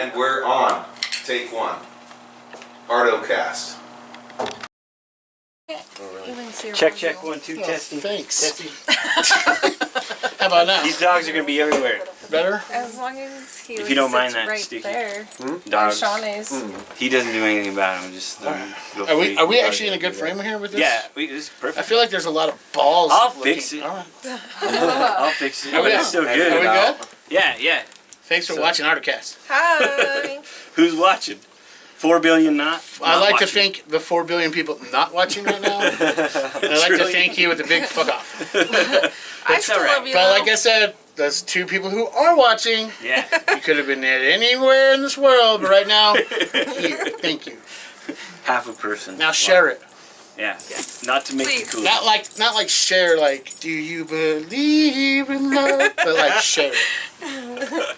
And we're on. Take one. Artocast. Check, 1, 2, testing. Thanks. Testing. How about now? These dogs are gonna be everywhere. Better? As long as he If you don't mind that, right Sticky. there. Dogs. Sean is. He doesn't do anything about him. Just Are we actually in a good frame here with this? Yeah, this is perfect. I feel like there's a lot of balls. I'll looking. fix it. All right. I'll fix it. Are we, But it's still good. Are we good? Yeah. Thanks for watching Artocast. Hi. Who's watching? 4 billion not? I'd like to watching. thank the 4 billion people not watching right now. And I'd like to thank you with a big fuck off. I still alright. love you. But like I said, those 2 people who are watching, Yeah. you could have been anywhere in this world, but right now, here. Thank you. Half a person. Now share it. Yeah. Not to make it cool. Not like share like, do you believe in love? But like share it.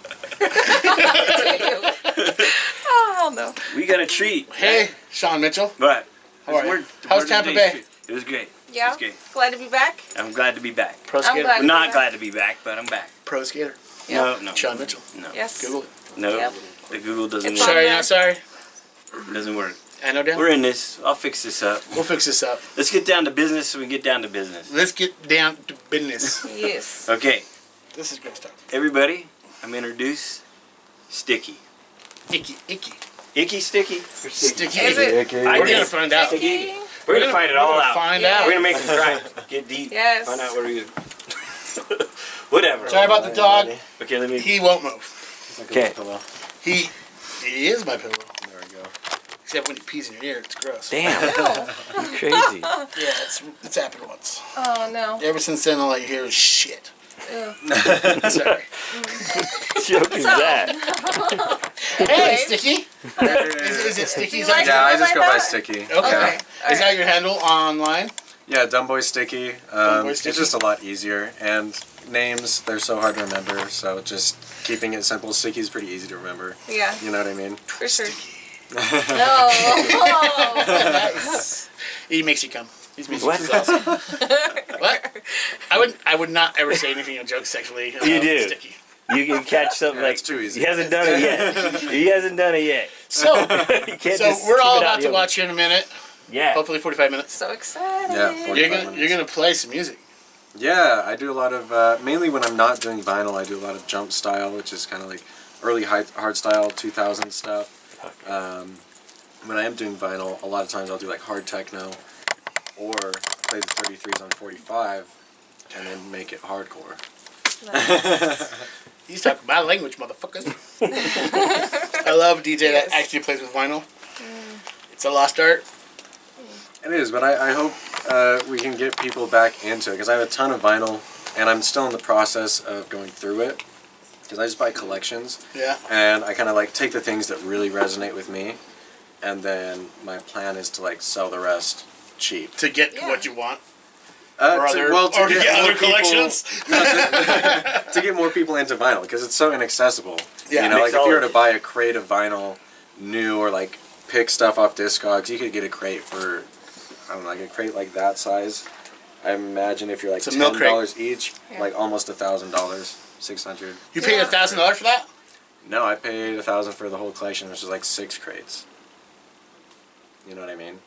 Oh no. We got a treat. Hey, Sean Mitchell. But How are you? How's Tampa Bay? It was great. Yeah. It was great. Glad to be back. I'm glad to be back. Pro I'm skater. glad. I'm not glad to be back, but I'm back. Pro skater. Yeah. No. Sean Mitchell. No. Yes. Google it. No. Yep. The Google doesn't It's work. on Sorry, there. not sorry. It doesn't work. I know down. We're in this. I'll fix this up. We'll fix this up. Let's get down to business so we can get down to business. Let's get down to business. Yes. Okay. This is good stuff. Everybody, I'm introduce Sticky. Icky. Icky Sticky? Sticky. Is it? I We're did. gonna find out. Sticky. We're gonna find it all out. Find Yeah. out. We're gonna make them try. Get deep. Yes. Find out what we Whatever. Sorry about the dog. Okay, let me. He won't move. Okay. He is my pillow. There we go. Except when he pees in your ear, it's gross. Damn. No. You're crazy. Yeah, it's happened once. Oh no. Ever since then, all I hear is shit. Ew. Sorry. joke is that? Hey, Sticky. Is it Sticky? Do you Is that like your- Yeah, I go just by go by that? Sticky. Okay. Okay. Is that your handle online? Yeah, Dumbboy Sticky. Dumbboy It's Sticky. just a lot easier. And names, they're so hard to remember. So just keeping it simple. Sticky is pretty easy to remember. Yeah. You know what I mean? For sure. No. Nice. He makes you come. He's makes What? you awesome. What? I would not ever say anything in joke sexually. You do. Sticky. You can catch something Yeah, like it's too easy. He hasn't done it yet. He hasn't done it yet. So, You can't so just we're skip all it out about the to oven. watch you in a minute. Yeah. Hopefully 45 minutes. So excited. Yeah, 45 You're gonna play some music. Yeah, I do a lot of, mainly when I'm not doing vinyl, I do a lot of jump style, which is kind of like early hard style, 2000 stuff. When I am doing vinyl, a lot of times I'll do like hard techno, or play the 33s on 45, and then make it hardcore. He's talking my language, motherfuckers. I love a DJ that actually plays with vinyl. It's a lost art. It is, but I hope we can get people back into it, because I have a ton of vinyl, and I'm still in the process of going through it, because I just buy collections. Yeah. And I kind of like take the things that really resonate with me, and then my plan is to like sell the rest cheap. To get Yeah. what you want. To Or get get more other people- collections. to get more people into vinyl, because it's so inaccessible. Yeah. You know, like if you were to Mixology. buy a crate of vinyl, new, or like pick stuff off Discogs, you could get a crate for, I don't know, like a crate like that size. I imagine if you're like It's a milk crate. $10 each, Yeah. like almost $1,000, $600. You paid Yeah. $1,000 for that? No, I paid $1,000 for the whole collection, which is like 6 crates. You know what I mean?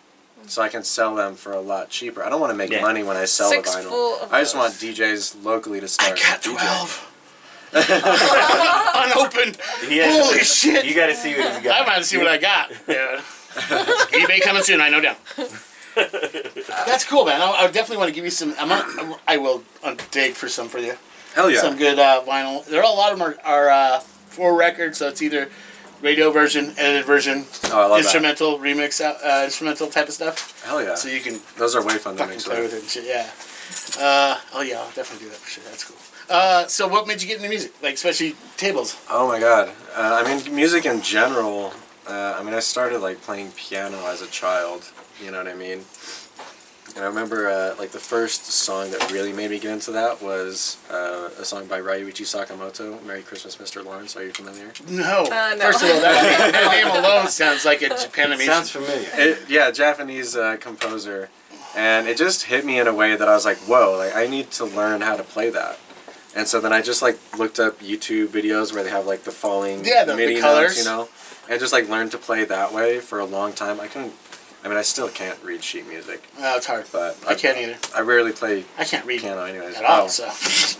So I can sell them for a lot cheaper. I don't want to make Yeah. money when I sell 6 the vinyl. full of I just those. want DJs locally to I start. got DJing. 12. Unopened. Yeah. Holy shit. You gotta see what he's I got. might see what I got. Yeah. eBay coming soon, I know down. That's cool, man. I definitely want to give you some. I will dig for some for you. Hell yeah. Some good vinyl. There are a lot of them are 4 records, so it's either radio version, edited version, Oh, I love instrumental remix, instrumental type of stuff. that. Hell yeah. So you can Those are way fun to fucking mix play with with. it and shit. Yeah. Oh yeah, I'll definitely do that for sure. That's cool. So what made you get into music? Like especially tables. Oh my god. I mean, music in general. I mean, I started like playing piano as a child. You know what I mean? And I remember like the first song that really made me get into that was a song by Ryuichi Sakamoto, "Merry Christmas, Mr. Lawrence." Are you familiar? No. No. First of all, that name alone sounds like a Japanimation. Sounds familiar. Yeah, Japanese composer, and it just hit me in a way that I was like, "Whoa! Like I need to learn how to play that." And so then I just like looked up YouTube videos where they have like the falling the MIDI colors. notes, you know, and just like learned to play that way for a long time. I still can't read sheet music, No, it's hard. but I can't either. I rarely play I can't read piano anyways. at all. Oh, So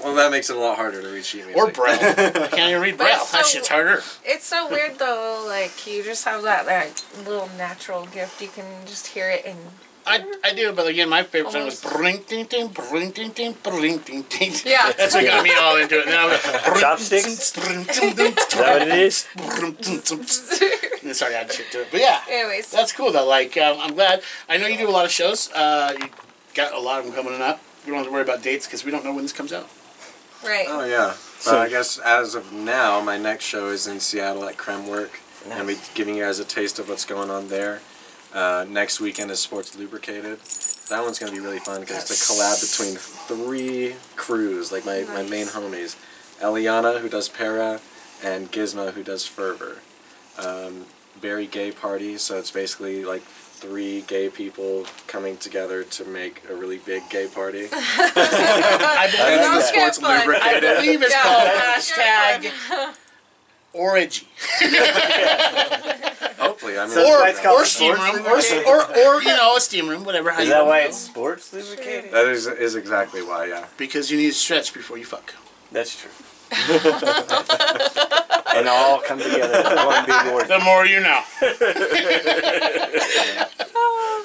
well, that makes it a lot harder to read sheet music. or Braille. I can't even read But Braille. it's That so- shit's harder. It's so weird though. Like you just have that little natural gift. You can just hear it and. I do, but again, my favorite song was Almost. bring ding ding bring ding ding bring ding ding. Yeah. That's what got me all into it. And then I was Chopsticks? Is that what it is? And then started adding shit to it. But yeah, Anyways. that's cool though. Like I'm glad. I know you do a lot of shows. You got a lot of them coming up. We don't have to worry about dates because we don't know when this comes out. Right. Oh yeah. So- But I guess as of now, my next show is in Seattle at Kremwork. Nice. And be giving you guys a taste of what's going on there. Next weekend is Sports Lubricated. That one's going to be really fun because it's a collab between 3 crews, like my main homies. Eliana, who does Para, and Gizmo, who does Fervor. Very gay party, so it's basically like 3 gay people coming together to make a really big gay party. I That's believe, the Sounds Sports good, but- I Lubricated. believe it's Yeah, called that's hashtag orgy. Hopefully, I mean, So Or, it's called or steam sports room, or you know, a steam room, whatever. How Is you that wanna why go. it's sports lubricated? that is exactly why, yeah. Because you need to stretch before you fuck. That's true. And all come together in one big orgy. The more you know.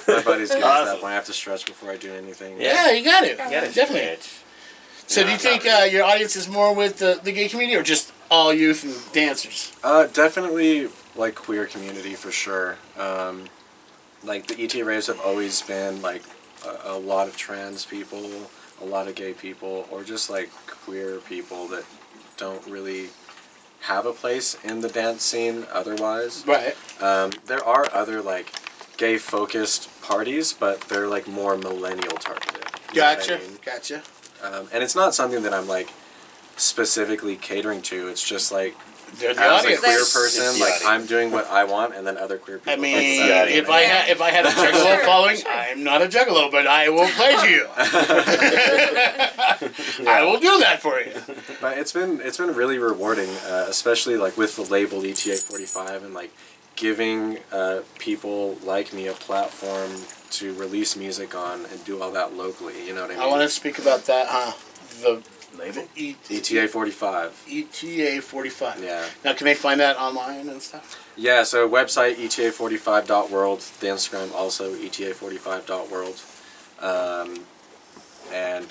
My buddies get to that Awesome. point. I have to stretch before I do anything. Yeah, you got it. You gotta Definitely. stretch. So do you think your audience is more with the gay community or just all youth and dancers? Definitely like queer community for sure. Like the ETA raves have always been like a lot of trans people, a lot of gay people, or just like queer people that don't really have a place in the dance scene otherwise. Right. There are other like gay focused parties, but they're like more millennial targeted. You know what I Gotcha. mean? Gotcha. And it's not something that I'm like specifically catering to. It's just like They're the as a audience. queer It's person, the like audience. I'm doing what I want, and then other queer people. I mean, It's the audience. if I had a juggalo Sure, following, sure. I'm not a juggalo, but I will play to you. I will do that for you. But it's been really rewarding, especially like with the label ETA 45 and like giving people like me a platform to release music on and do all that locally. You know what I mean? I want to speak about that, huh? The Label? ETA 45. ETA 45. Yeah. Now, can they find that online and stuff? Yeah, so website eta45.world, the Instagram also eta45.world, and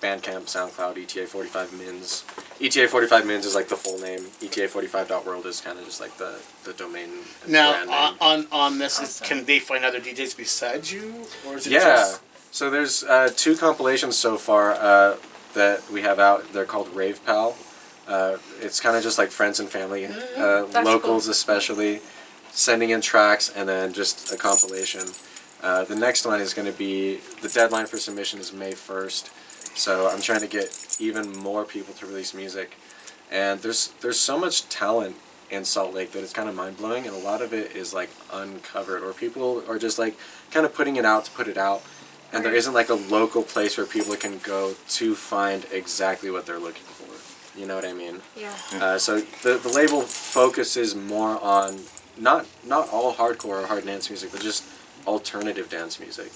Bandcamp, SoundCloud, ETA45mins. ETA45mins is like the full name. ETA45.world is kind of just like the domain and brand Now, name. on this, can they find other DJs besides you? Or is it Yeah, just... so there's 2 compilations so far that we have out. They're called Rave Pal. It's kind of just like friends and family, locals cool. especially, sending in tracks and then just a compilation. The next one is going to be, the deadline for submission is May 1st, so I'm trying to get even more people to release music. And there's so much talent in Salt Lake that it's kind of mind-blowing, and a lot of it is like uncovered, or people are just like kind of putting it out to put it out. And there isn't like a local place where people can go to find exactly what they're looking for. You know what I mean? Yeah. So the label focuses more on not all hardcore or hard dance music, but just alternative dance music.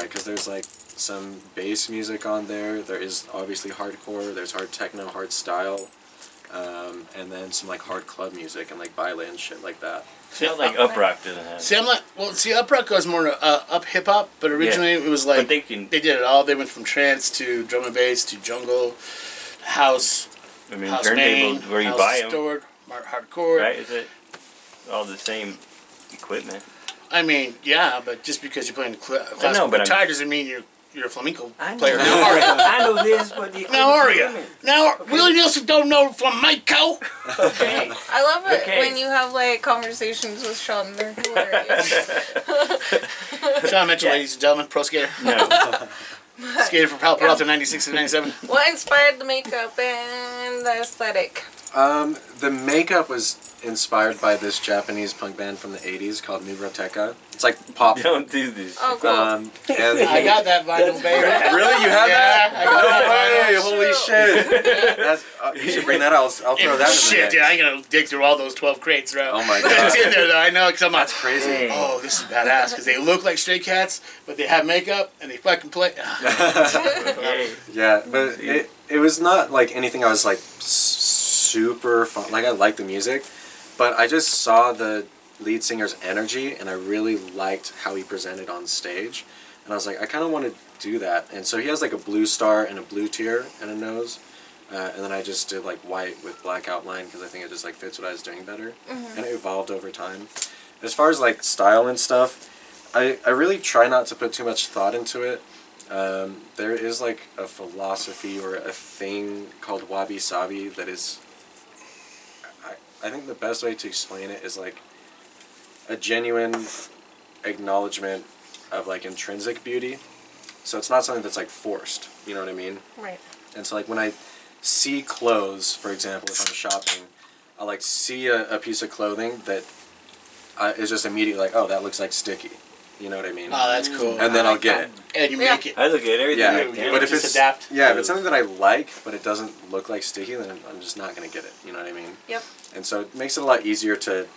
Because there's like some bass music on there. There is obviously hardcore. There's hard techno, hard style, and then some like hard club music and like baile and shit like that. Felt like Uprock doesn't have. See, I'm like, well, see, Uprock goes more to up hip hop, but originally it was like But they can. they did it all. They went from trance to drum and bass to jungle, house, I mean, house turntables main, where you house buy them, stored, hardcore. right? Is it all the same equipment? I mean, yeah, but just because you're playing classical but guitar I'm- doesn't mean you're a flamenco I know. player. Now are you? I know this, but the Now are you? equipment. Now, Willie Nielsen don't know flamenco. Okay. I love it Okay. when you have like conversations with Sean. They're hilarious. Sean Mitchell, Yeah. ladies and gentlemen, pro skater. No. Skated for Palo Peralta 96 and 97. What inspired the makeup and the aesthetic? The makeup was inspired by this Japanese punk band from the 80s called Nubroteka. It's like pop. Don't do this. Oh, cool. And I got that vinyl, baby. really, you have Yeah, that? I got No that way! vinyl. Holy shit! You should bring that out. I'll throw that in Shit, the dude, I gotta dig through all those 12 crates, bro. Oh my god. It's in there, though. I know, because I'm like, That's crazy. oh, this is badass, because they look like stray cats, but they have makeup, and they fucking play. Yeah, but it was not like anything I was like super fun. Like I liked the music, but I just saw the lead singer's energy, and I really liked how he presented on stage. And I was like, I kind of want to do that. And so he has like a blue star and a blue tear and a nose. And then I just did like white with black outline because I think it just like fits what I was doing better. And it evolved over time. As far as like style and stuff, I really try not to put too much thought into it. There is like a philosophy or a thing called wabi-sabi that is, I think the best way to explain it is like a genuine acknowledgement of like intrinsic beauty. So it's not something that's like forced, you know what I mean? Right. And so like when I see clothes, for example, if I'm shopping, I like see a piece of clothing that is just immediately like, oh, that looks like sticky. You know what I mean? Oh, that's cool. And then I'll get it. And you make it. I look at everything. Yeah, like that. but if just it's adapt. yeah, if it's something that I like but it doesn't look like sticky, then I'm just not gonna get it. You know what I mean? Yep. And so it makes it a lot easier to.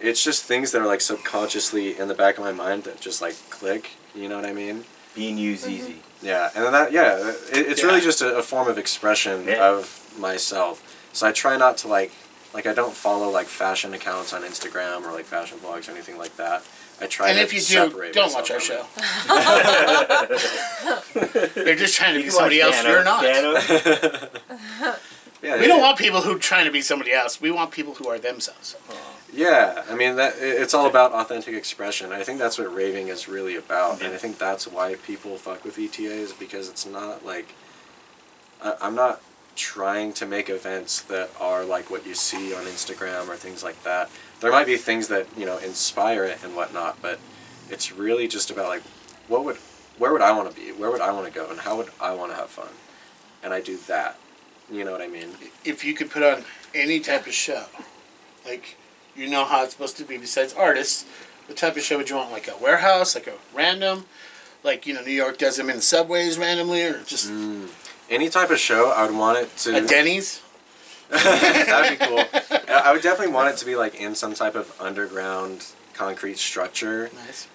It's just things that are like subconsciously in the back of my mind that just like click. You know what I mean? Being used easy. Yeah, and then it's really just a form of expression of myself. So I try not to like I don't follow like fashion accounts on Instagram or like fashion blogs or anything like that. I try And to if you do, separate don't myself watch our from show. They're just trying to You be can somebody watch else. Dano. You're not. Dano. Yeah, We don't want people who are trying to be somebody else. We want people who are themselves. Yeah, I mean it's all about authentic expression. I think that's what raving is really about, and I think that's why people fuck with ETAs because it's not like I'm not trying to make events that are like what you see on Instagram or things like that. There might be things that inspire it and whatnot, but it's really just about like where would I want to be, where would I want to go, and how would I want to have fun, and I do that. You know what I mean? If you could put on any type of show, like you know how it's supposed to be besides artists, what type of show would you want? Like a warehouse, like a random, like New York does them in the subways randomly, or just Any type of show, I would want it to. a Denny's? That'd be cool. I would definitely want it to be like in some type of underground concrete structure. Nice.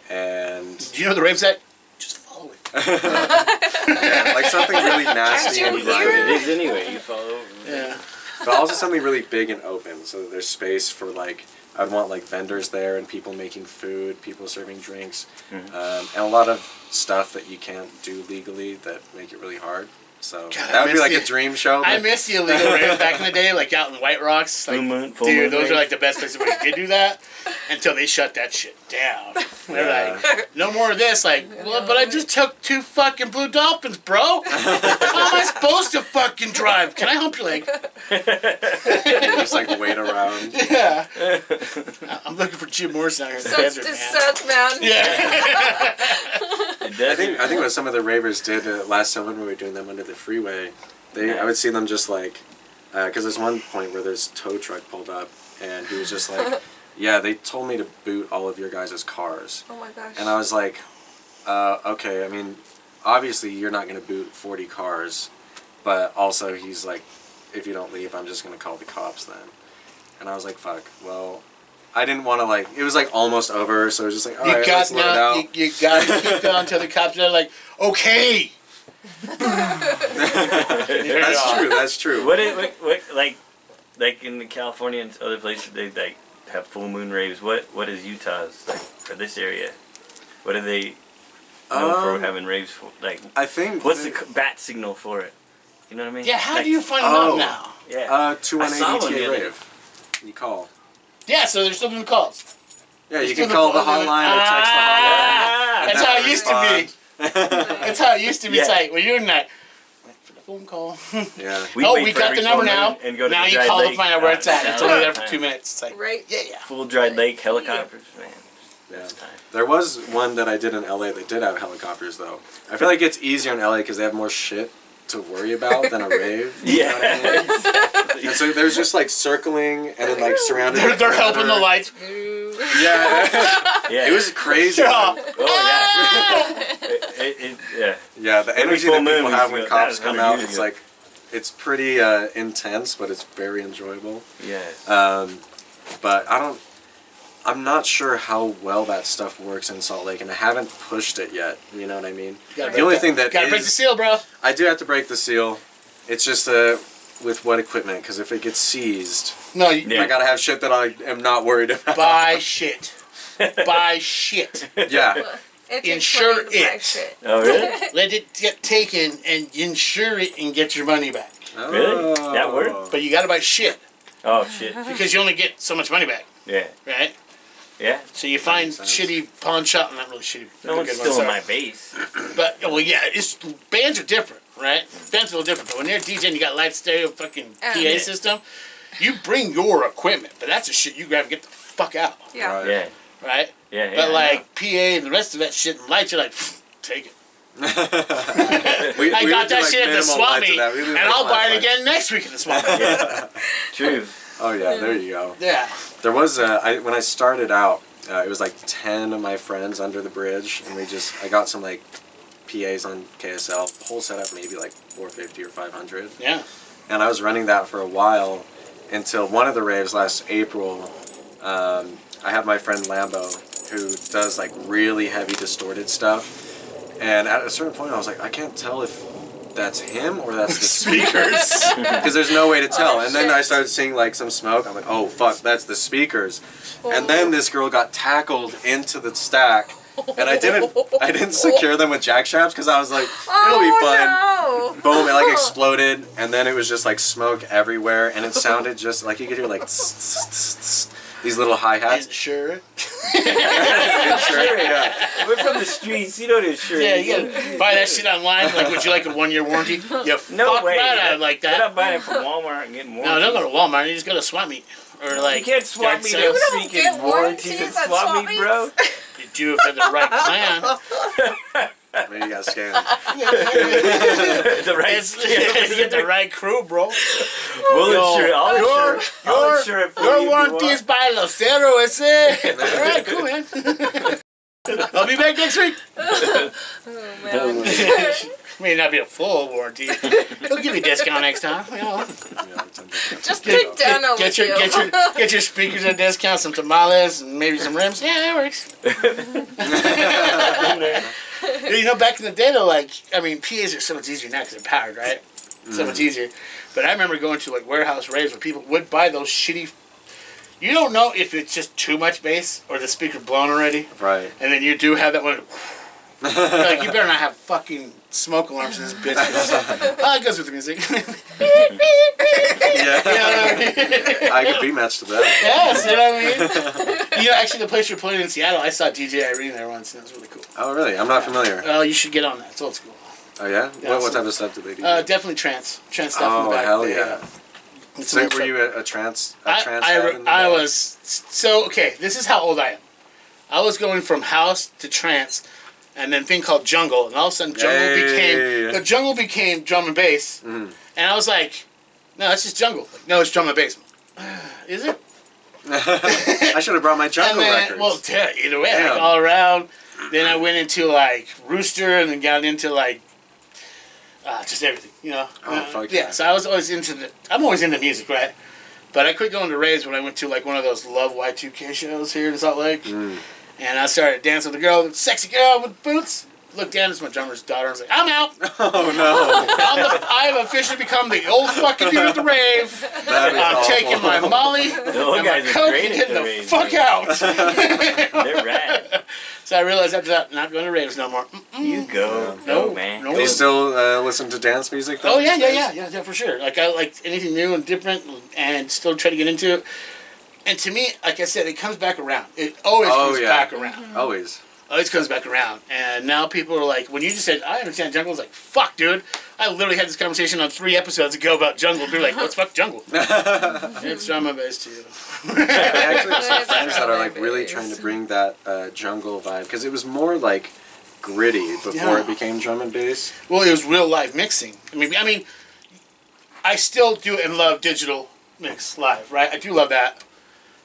And Do you know the raves at? Just follow it. yeah, like something really nasty Can't and you hear grimy. It is anyway. You follow over. Yeah. But also something really big and open, so that there's space for like I'd want like vendors there and people making food, people serving drinks, and a lot of stuff that you can't do legally that make it really hard. So God, that would be like the- a dream show. I But miss the illegal raves back in the day, like out in White Rocks. Like, Full moon dude, those rave. are like the best places where you did do that until they shut that shit down. They're Yeah. like, no more of this. Like, well, but I just took 2 fucking blue dolphins, bro. How am I supposed to fucking drive? Can I hump your leg? you just like wait around. Yeah. I'm looking for Jim Morrison out here in the Sucks desert, to man. suck, man. Yeah. I think what some of the ravers did last summer when we were doing them under the freeway, I would see them just like, because there's one point where there's a tow truck pulled up, and he was just like, yeah, they told me to boot all of your guys' cars. Oh my gosh. And I was like, okay, I mean, obviously you're not going to boot 40 cars, but also he's like, if you don't leave, I'm just going to call the cops then. And I was like, fuck, well, I didn't want to like, it was like almost over, so I was just like, all right, let's let it out. You got to keep going until the cops are like, okay. That's true. What like in California and other places they like have full moon raves. What is Utah's like for this area? What are they known for having raves for? Like I think. what's the bat signal for it? You know what I mean? Yeah, how like, do you find out now? Yeah. Uh, I saw one 218 the ETA other day. rave. You call. Yeah, so there's still doing calls. Yeah, you Still can call the phone. hotline or text the hotline. That's how it used to be. That's how it used to be. It's Yeah. like, well, you're not. Wait for the phone call. Yeah. Oh, wait we for got every the number phone now. and go to Now the you dried call to lake. find out where it's at. It's only there for Yeah. 2 minutes. It's like, Right? yeah. Full dried lake helicopters, man. Yeah. It's time. There was one that I did in LA that did have helicopters though. I feel like it's easier in LA because they have more shit to worry about than a rave. You know what I mean? And so there's just like circling and then like surrounded. They're with helping the perimeter. lights. Yeah. Yeah. It was crazy. Yeah. Oh yeah. Yeah, the Every energy full that moon people was have when good. cops That was come 100 out, years it's ago. like, it's pretty intense, but it's very enjoyable. Yes. But I'm not sure how well that stuff works in Salt Lake, and I haven't pushed it yet. You know what I mean? The only thing that gotta break the seal, bro. I do have to break the seal. It's just with what equipment? Because if it gets seized, No, Yeah. I gotta have shit that I am not worried about. buy shit. Buy shit. Yeah. It takes Insure money to buy it. shit. Oh really? Let it get taken and insure it and get your money back. Really? That worked? But you gotta buy shit Oh shit. because you only get so much money back, Yeah. right? Yeah. So you find makes sense. shitty pawn shop, not really shitty. No one's good ones, stealing sorry. my base. But well, yeah, bands are different, right? Bands are a little different. But when they're DJing, you got live stereo, fucking PA Yeah. system. You bring your equipment, but that's the shit you grab and get the fuck out, Yeah. Right. Yeah. right? Yeah. Yeah. But like PA and the rest of that shit and lights, you're like, take it. We I would got do, that like, shit at the minimal swap lights meet, of that. We and do, like, I'll buy it flashlights. again next week at the swap meet. Yeah. True. Oh yeah, there you go. Yeah. There was when I started out, it was like 10 of my friends under the bridge, and I got some like PAs on KSL, the whole setup maybe like 450 or 500, Yeah. and I was running that for a while until one of the raves last April. I had my friend Lambo who does like really heavy distorted stuff, and at a certain point I was like, I can't tell if that's him or that's the speakers because there's no way to tell. And then shit. I started seeing like some smoke. I'm like, oh fuck, that's the speakers. And then this girl got tackled into the stack, and I didn't secure them with jack straps because I was like, it'll be fun. Oh, no. Boom! It like exploded, and then it was just like smoke everywhere, and it sounded just like you could hear like these little hi hats. Insure it. Sure. Yeah. We're from the streets. You know this shirt. Yeah, you gotta buy that shit online. Like, would you like a 1-year warranty? You No fuck way. right out like You're that. not buying it from Walmart and getting more. No, don't go to Walmart. You just go to swap meet. Or like, You can't swap yard me sales. to don't freaking get warranties warranties and at swap swap me, bro. You do it for the right plan. Maybe you got scammed. The right You get the right crew, bro. We'll Yo, insure it. I'll insure it for you. Your if you warranty is want. by Lucero, is it? All right, cool, man. I'll be back next week. Oh, man. May not be a full warranty. He'll give you a discount next time. You know. Just take Dano with you. Get your speakers at a discount, some tamales, and maybe some rims. Yeah, that works. You know, back in the day, though, like, I mean, PAs are so much easier now because they're powered, right? So much easier. But I remember going to, like, warehouse raves where people would buy those shitty... You don't know if it's just too much bass or the speaker blown already. Right. And then you do have that one... You're like, you better not have fucking smoke alarms in this bitch. Oh, it goes with the music. Yeah. You know what I mean? I could be matched to that. Yes, you know what I mean? You know, actually, the place you're playing in Seattle, I saw DJ Irene there once, and it was really cool. Oh really? I'm not familiar. Oh, you should get on that. It's old school. Oh yeah? Yeah, What type of stuff do they do? Definitely trance stuff in Oh the back. hell yeah! It's So some were you a trance head in the I day? was so okay. This is how old I am. I was going from house to trance, and then thing called jungle, and all of a sudden the jungle became drum and bass, and I was like, no, it's just jungle. Like, no, it's drum and bass. Is it? I should have brought my jungle And then, records. well, either way, Damn. like, all around. Then I went into like Rooster, and then got into like just everything, you know. Oh, fuck yeah. yeah. So I was always I'm always into music, right? But I quit going to raves when I went to like one of those Love Y2K shows here in Salt Lake, and I started dancing with the girl, the sexy girl with boots. Looked down, it's my drummer's daughter. I was like, I'm out. Oh no! I've officially become the old fucking dude at the rave. That is I'm awful. taking my Molly The old and my guys are coke great and at hitting the the raves, fuck man. out. They're rad. So I realized after that, not going to raves no more. You go. No, Go, man. no. Do you still listen to dance music? Oh yeah, these days? yeah, for sure. Like I like anything new and different, and still try to get into it. And to me, like I said, it comes back around. It always comes back around. Always. Always comes back around. And now people are like, when you just said, I understand jungle, I was like, fuck, dude. I literally had this conversation on 3 episodes ago about jungle. People are like, what's fuck jungle? It's drum and bass too. I actually have some It's friends that are like really bass. trying to bring that jungle vibe because it was more like gritty before it became drum and bass. Well, it was real live mixing. I mean, I still do and love digital mix live, right? I do love that.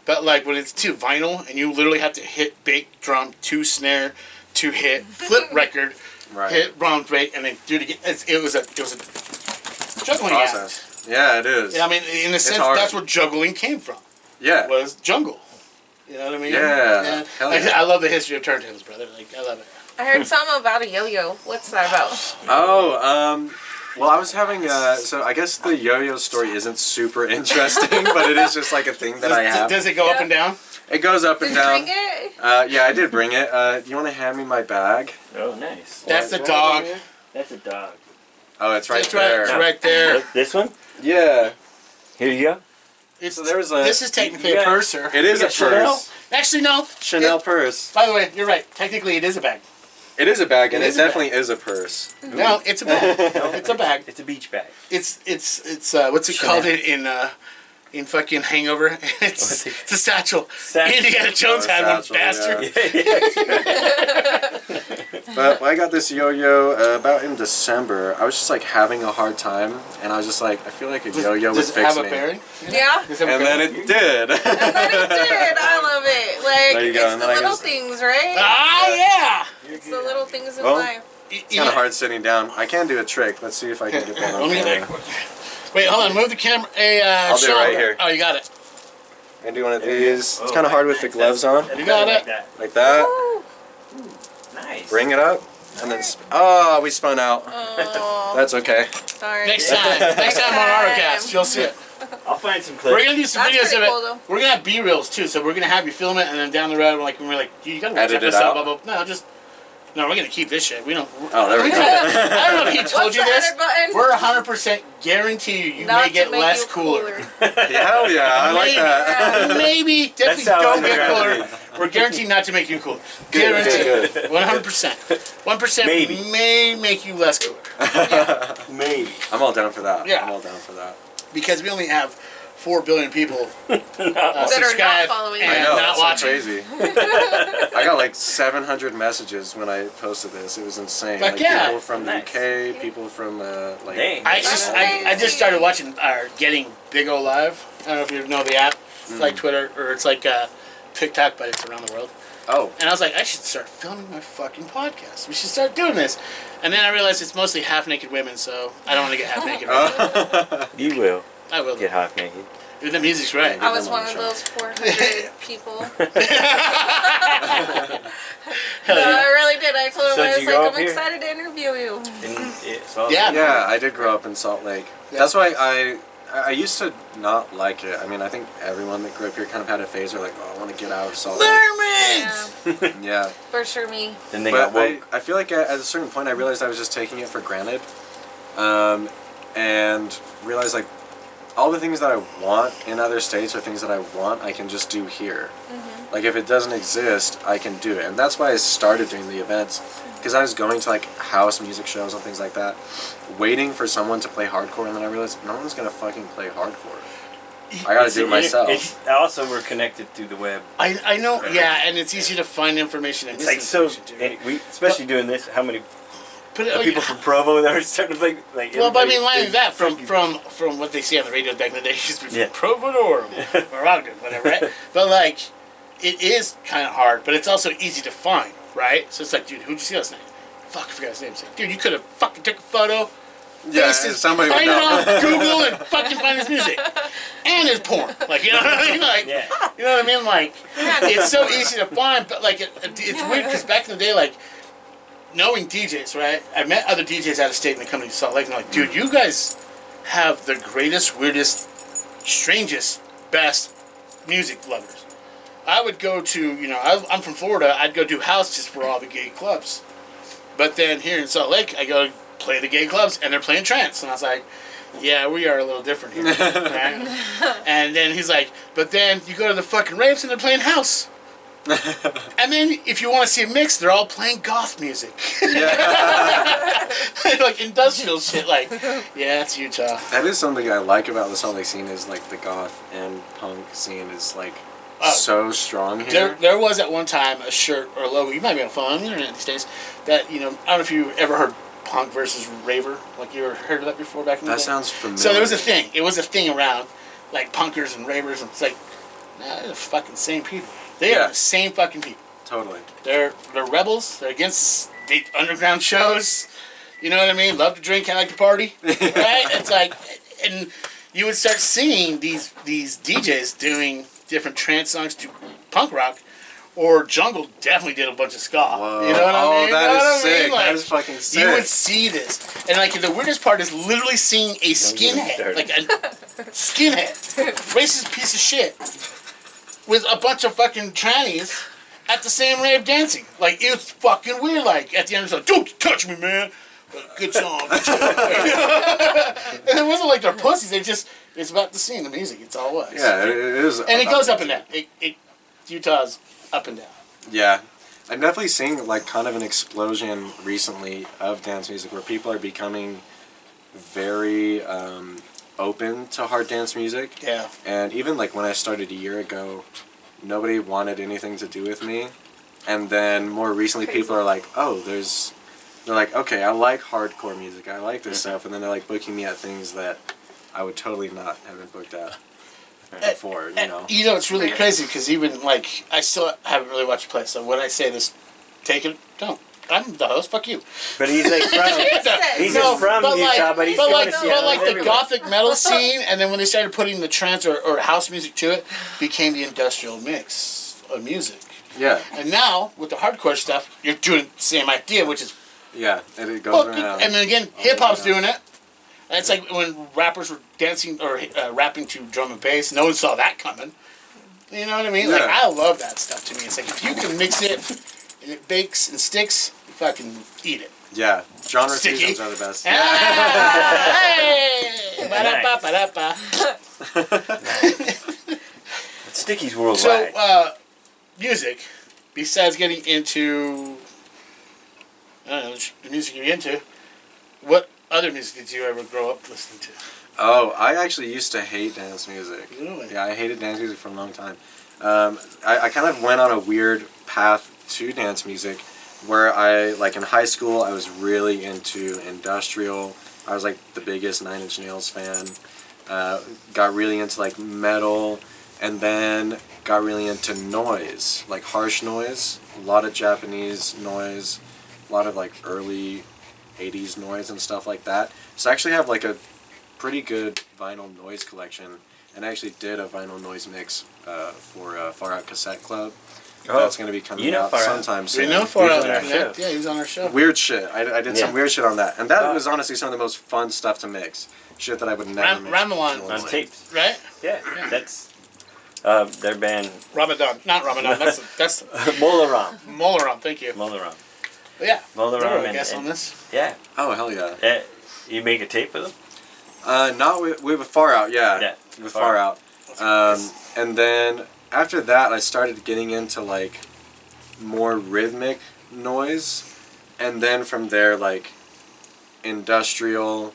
But like when it's to vinyl and you literally have to hit big drum, 2 snare, 2 hit, flip record, Right. hit wrong break, and then do it again. It was a juggling act. Process. Yeah, it is. Yeah, I mean, in a sense, hard. that's where juggling came from. Yeah. Was jungle. You know what I mean? Yeah. Hell yeah. I love the history of turntables, brother. Like, I love it. I heard something about a yo-yo. What's that about? Oh, well, I was having, so I guess the yo-yo story isn't super interesting, but it is just like a thing that I have. Does it go up and down? It goes up and Did you down. bring it? Yeah, I did bring it. You want to hand me my bag? Oh, nice. That's the dog. That's a dog. Oh, it's right That's right. there. It's right there. Look, this one? Yeah. Here you go. It's, So there was a- this is technically You a got- purse, sir. It is You a got Chanel? purse. Actually, no. Chanel purse. By the way, you're right. Technically, it is a bag. It is a bag, and It it is a bag. definitely is a purse. No, it's a bag. It's a bag. It's a beach bag. It's what's it Chanel. called in fucking Hangover? It's a satchel. Satchel. Indiana Jones Oh, had one, satchel, bastard. But when I got this yo-yo about in December, I was just like having a hard time, and I was just like, I feel like a yo-yo would Does it fix have a me. bearing? Yeah. Does it have a And then bearing? it did. And then it did. I love it. Like, There you go, it's and the then I little guess- things, right? Ah, yeah. It's the little things in Well, life. It's kind of hard sitting down. I can do a trick. Let's see if I can get that on Let me camera. Wait, hold on. Move the camera. Hey, I'll do it Sean. right here. Oh, you got it. I do one of these. Oh, It's kind of hard with the gloves on. You got it. Like that. Like that. Ooh. Uh, Nice. Bring it up. And then... Oh, we spun out. Oh, That's okay. sorry. Next time on Artocast, you'll see it. I'll find some We're clips. gonna do some That's videos pretty of it. cool, though. We're gonna have B-reels too, so we're gonna have you film it, and then down the road, when we're like, you gotta Edit check it this out? Blah, blah, blah. No, we're gonna keep this shit. We don't. Oh, there we go. I don't know if he told What's you the this. edit button? We're 100% guarantee you Not may to get make less you cooler. Hell yeah, I like that. Maybe, definitely how don't I get figured cooler. We're guaranteed not to make you cooler. Good, Guaranteed. good, 100%. 1% Maybe. may make you less cooler. Maybe. I'm all down for that. Yeah. I'm all down for that. Because we only have 4 billion people That are not subscribe following and I know, not that's watching. so crazy. I got like 700 messages when I posted this. It was insane. Heck Like yeah. people from the Nice. UK, people from like. Dang. I just started watching Getting Big O Live. I don't know if you know the app. It's like Twitter or it's like TikTok, but it's around the world. Oh, And I was like, I should start filming my fucking podcast. We should start doing this. And then I realized it's mostly half naked women, so I don't want to get half naked. You will I will. get half naked. If the music's right. I was them on one the of show. those 400 people. Hell No, I yeah. really did. I told him, So I did was you like, go I'm up here? excited to interview you. And it's all Yeah. yeah, I did grow up in Salt Lake. Yeah. That's why I used to not like it. I mean, I think everyone that grew up here kind of had a phase where like, oh, I want to get out of Salt Lake. Mermaids! Yeah, Yeah. for sure me. Then they But got woke. I feel like at a certain point I realized I was just taking it for granted, and realized like all the things that I want in other states or things that I want I can just do here. Like if it doesn't exist, I can do it, and that's why I started doing the events, because I was going to like house music shows and things like that, waiting for someone to play hardcore, and then I realized no one's gonna fucking play hardcore. I gotta do it myself. It's also, we're connected through the web. I know, yeah, and it's easy to find information and It's like so. misinformation, too. And we, especially doing this. How many But, oh, people from Provo that are starting to play? Like, well, but I mean, everybody like that is from what they see on the radio back in the day, used to be Yeah. Provo or Ogden, whatever, right? But like, it is kind of hard, but it's also easy to find, right? So it's like, dude, who'd you see last night? Fuck, I forgot his name. It's like, dude, you could have fucking took a photo. Yeah, faced his- somebody would find it know. on Google and fucking find his music and his porn. Like, you know what I mean? Like, Yeah. you know what I mean? Like, it's so easy to find, but like, it's weird because back in the day, like, knowing DJs, right? I met other DJs out of state and they come to Salt Lake and they're like, dude, you guys have the greatest, weirdest, strangest, best music lovers. I would go to, you know, I'm from Florida, I'd go do house just for all the gay clubs. But then here in Salt Lake, I go play the gay clubs and they're playing trance. And I was like, yeah, we are a little different here. Right? And then he's like, but then you go to the fucking raves and they're playing house. And then if you want to see a mix, they're all playing goth music. Like industrial shit. Like, yeah, it's Utah. That is something I like about the Salt Lake scene is like the goth and punk scene is like Oh. so strong here. There was at one time a shirt or a logo, you might be on the internet these days, that, you know, I don't know if you ever heard punk versus raver. Like, you ever heard of that before back in the That day? sounds familiar. So there was a thing. It was a thing around, like, punkers and ravers. And it's like, Nah, they're the fucking same people. They are the same fucking people. Totally. They're rebels. They're against the underground shows. You know what I mean? Love to drink, kind of like to party. Right? It's like, and you would start seeing these DJs doing different trance songs to punk rock, or Jungle definitely did a bunch of ska. Whoa. You know what I mean? Oh, that is sick. Like, that is fucking sick. you would see this, and like the weirdest part is literally seeing a skinhead, like a skinhead, racist piece of shit, with a bunch of fucking trannies at the same rave dancing. Like, it was fucking weird. Like, at the end, it's like, don't touch me, man. But good song. Good song. And it wasn't like they're pussies. It's about the scene, the music. It's all it was. Yeah, it is. And it goes up and down. Utah's up and down. Yeah. I'm definitely seeing, like, kind of an explosion recently of dance music where people are becoming very open to hard dance music. Yeah. And even, like, when I started a year ago, nobody wanted anything to do with me. And then more recently, people are like, oh, they're like, okay, I like hardcore music. I like this stuff. And then they're, like, booking me at things that I would totally not have been booked at before, you know? You know, it's really crazy because even, like, I still haven't really watched play. So when I say this, take it, don't. I'm the host, fuck you. But he's like from he's No, just from but Utah, but he's but going like, to Seattle. but like the everywhere. gothic metal scene, and then when they started putting the trance or house music to it, became the industrial mix of music. Yeah. And now with the hardcore stuff, you're doing the same idea, which is Yeah, and it goes around. and then again, hip hop's doing it. And it's like when rappers were dancing or rapping to drum and bass. No one saw that coming. You know what I mean? Yeah. Like, I love that stuff. To me, it's like if you can mix it and it bakes and sticks, you fucking eat it. Yeah, genre Sticky. fusions are the best. Ah, hey! Ba-da-ba, ba-da-ba. Sticky's worldwide. So, music, besides getting into, I don't know, the music you're into, what other music did you ever grow up listening to? Oh, I actually used to hate dance music. Really? Yeah, I hated dance music for a long time. I kind of went on a weird path to dance music where like in high school, I was really into industrial. I was like the biggest Nine Inch Nails fan. Got really into like metal, and then got really into noise, like harsh noise, a lot of Japanese noise, a lot of like early 80s noise and stuff like that. So I actually have like a pretty good vinyl noise collection, and I actually did a vinyl noise mix for Far Out Cassette Club. That's going to be coming out sometime soon. We know Far Out. show. Yeah, he was on our show. Weird shit. I did some weird shit on that, and that was honestly some of the most fun stuff to mix. Shit that I would never mix. Ramadan on tapes. Right? Yeah, that's their band. Ramadan. Not Ramadan. That's Molaram. Molaram. Thank you. Molaram. But yeah. Molaram. I guess on this. Yeah. Oh hell yeah. You make a tape with them? Not with Far Out. Yeah. With Far Out. And then after that, I started getting into like more rhythmic noise, and then from there like industrial,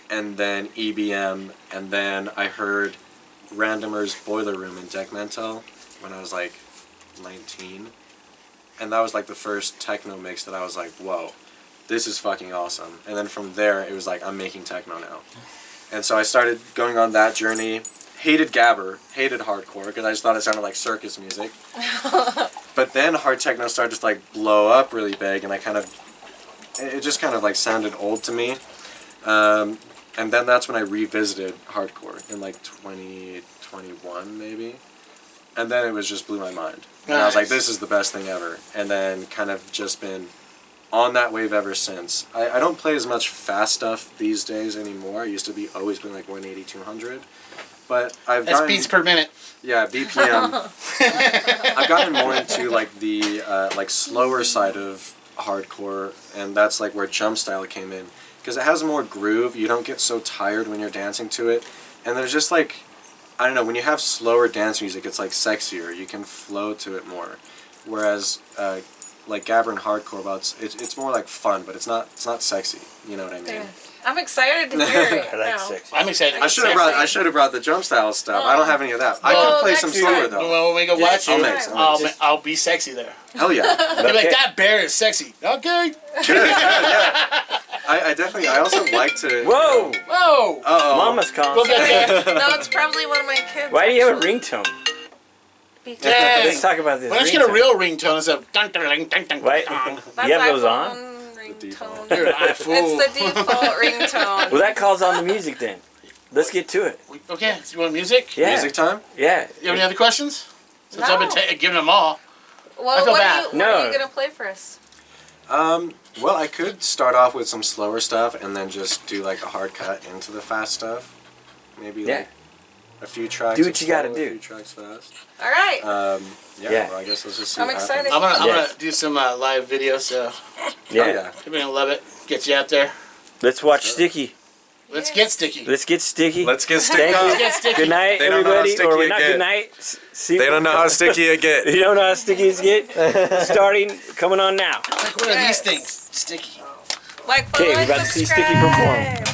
and then EBM, and then I heard Randomer's Boiler Room in Deck Mental when I was like 19, and that was like the first techno mix that I was like, whoa, this is fucking awesome. And then from there it was like, I'm making techno now. And so I started going on that journey. Hated gabber, hated hardcore, because I just thought it sounded like circus music. But then hard techno started to like blow up really big, and it just kind of like sounded old to me. And then that's when I revisited hardcore in like 2021 maybe. And then it was just blew my mind. And I was like, this is the best thing ever. And then kind of just been on that wave ever since. I don't play as much fast stuff these days anymore. I used to be always playing like 180, 200. But I've That's gotten... beats per minute. Yeah, BPM. I've gotten more into like the like slower side of hardcore, and that's like where jump style came in. Because it has more groove, you don't get so tired when you're dancing to it. And there's just like, I don't know, when you have slower dance music, it's like sexier. You can flow to it more. Whereas like gabber and hardcore, well, it's more like fun, but it's not sexy. You know what I mean? Yeah. I'm excited to hear it. I like now. sex. I'm excited. I should have brought the jump style stuff. I don't have any of that. I can play some next slower time. though. Well, when we go watch I'll you, mix. I'll be sexy there. Hell yeah. They'll be like, that bear is sexy. Okay. I definitely. I also like to. Whoa! Whoa. Uh-oh. Mama's calling. We'll get there. No, it's probably one of my kids. Why do you have a actually. ringtone? Because Dang. Let's talk about this. Why don't you get a ringtone. real ringtone instead of dun dun dun dun dun Right. dun? that's You have those iPhone on? ringtone. You're an iPhone. It's the default ringtone. Well, that calls on the music then. Let's get to it. Okay, so you want music? Yeah. Music time? Yeah. You have any other questions? Since No. I've been giving them all. Well, I feel what bad. are you No. gonna play for us? Well, I could start off with some slower stuff and then just do like a hard cut into the fast stuff. Maybe Yeah. like a few tracks. Do what you gotta slow, do. A few tracks fast. All right. Yeah, Yeah. Well, I guess let's just see I'm what excited. happens. I'm Yes. gonna do some live video, so Yeah. Oh, yeah. you're gonna love it. Get you out there. Let's watch Sticky. Let's get sticky. Let's get sticky. Let's get Thank sticky. you. Get sticky. Good night, They don't know how everybody. sticky Or it not get. good night. See, They don't know how sticky it get. You don't know how sticky it get? Starting, coming on now. Like one of these things. Sticky. Like, Okay, we're about to see Sticky perform. subscribe.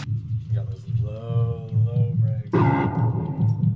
You got those low breaks.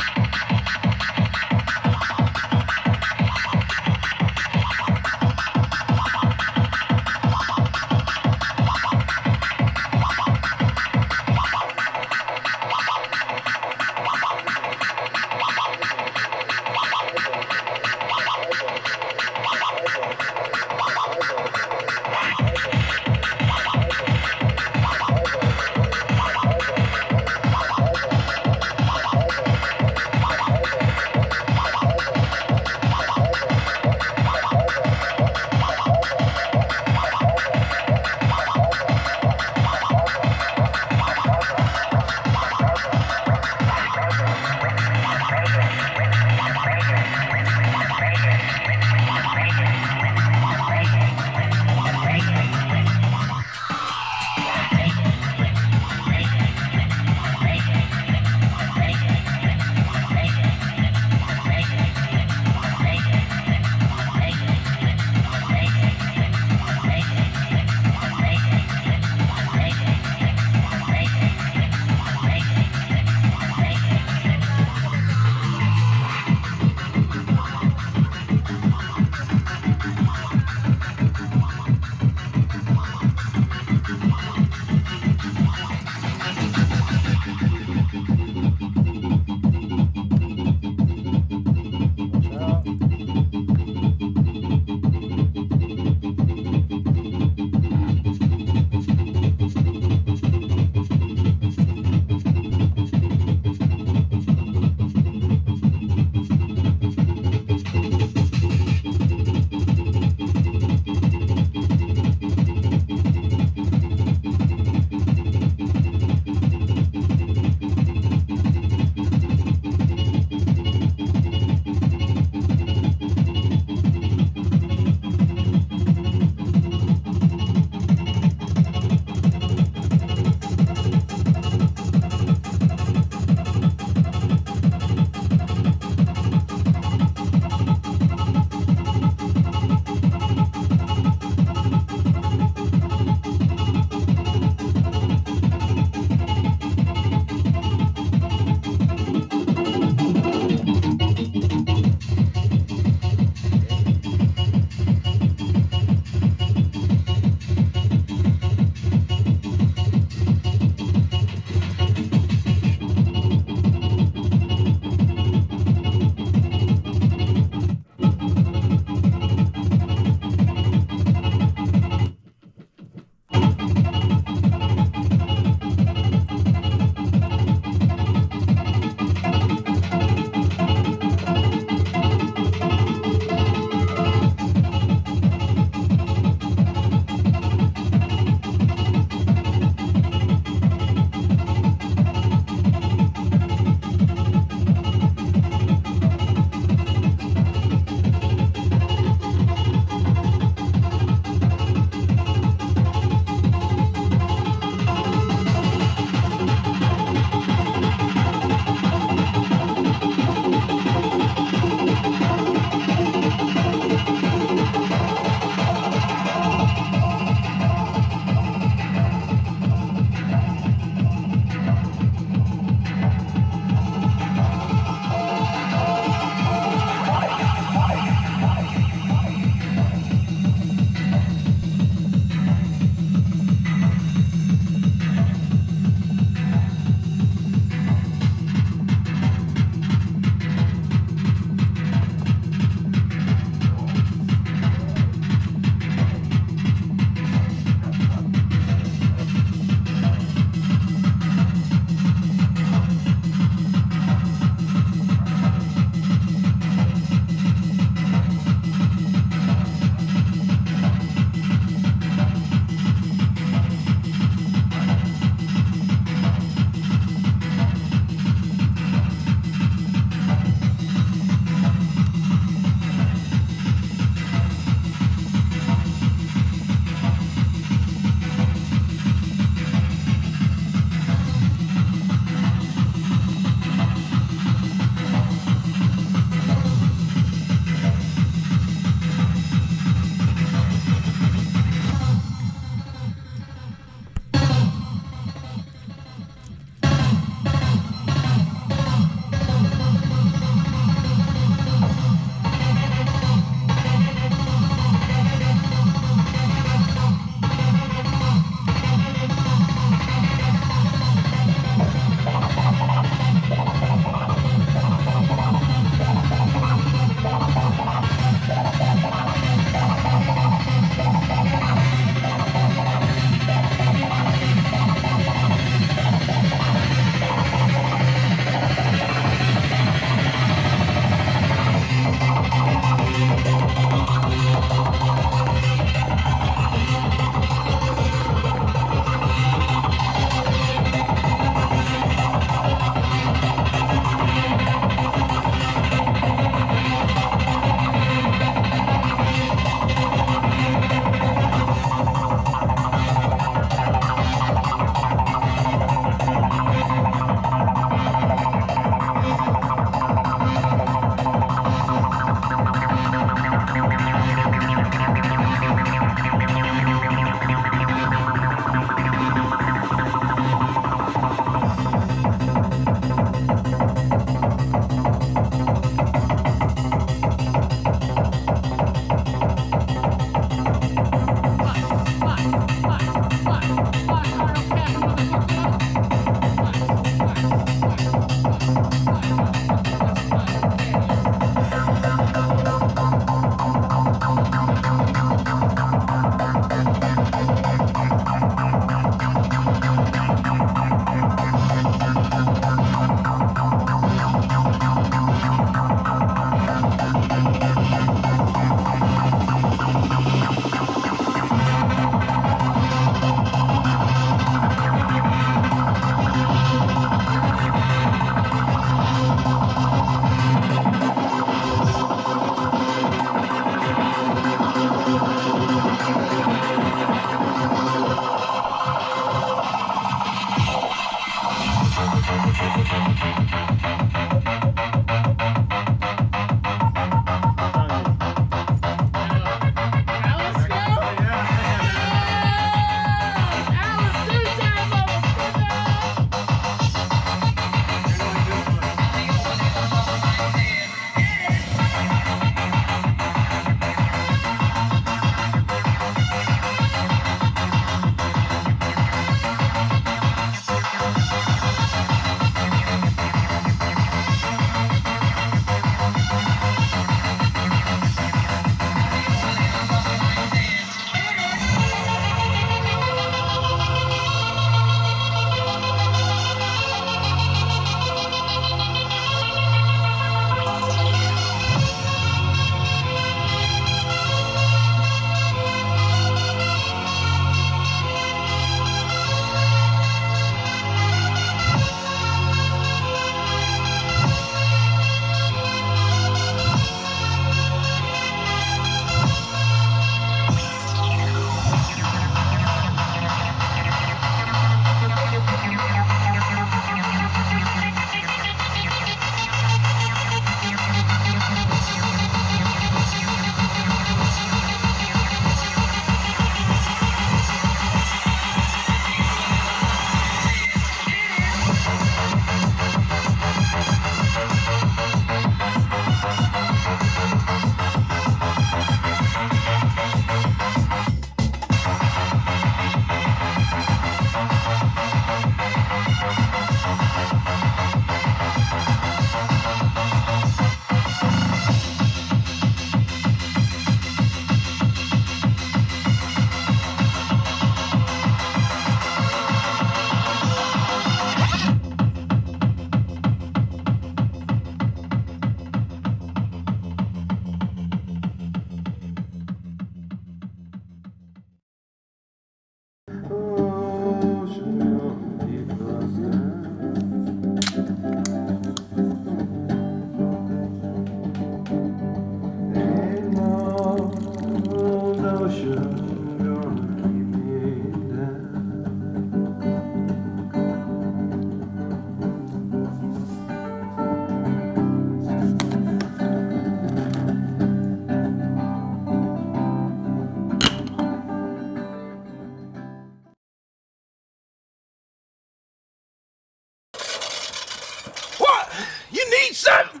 What? You need something?